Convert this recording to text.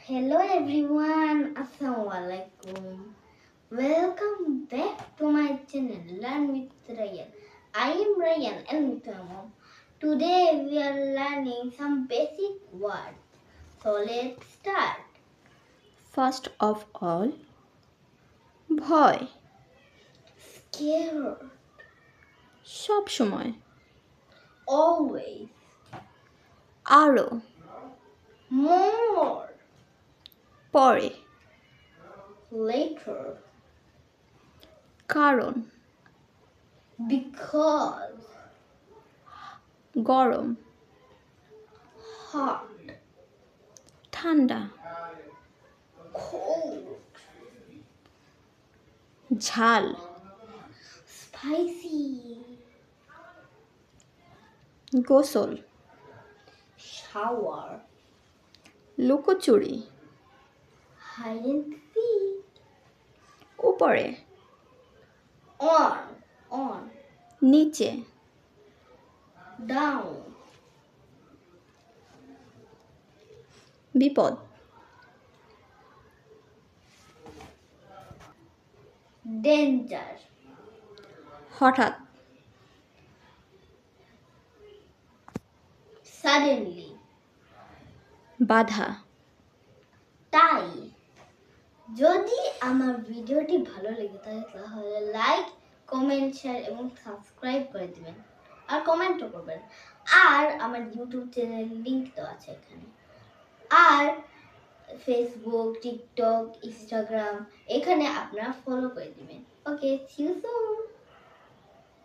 Hello everyone, Assalamualaikum. Welcome back to my channel Learn with Ryan. I am Ryan and with my mom. Today we are learning some basic words. So let's start. First of all, ভয় Scared, সব সময় always, আরও more, পরে later, কারণ because, গরম hot, ঠান্ডা cold, ঝাল spicy, গোসল shower, লুকোচুরি hide and seek, উপরে on, নিচে down, বিপদ danger, হঠাৎ suddenly, বাধা তাই যদি আমার ভিডিওটি ভালো লেগে থাকে তাহলে লাইক কমেন্ট শেয়ার এবং সাবস্ক্রাইব করে দিবেন আর কমেন্টও করবেন আর আমার ইউটিউব চ্যানেল লিংক দেওয়া আছে এখানে আর ফেসবুক টিকটক ইনস্টাগ্রাম এখানে আপনারা ফলো করে দিবেন ওকে সি ইউ সুন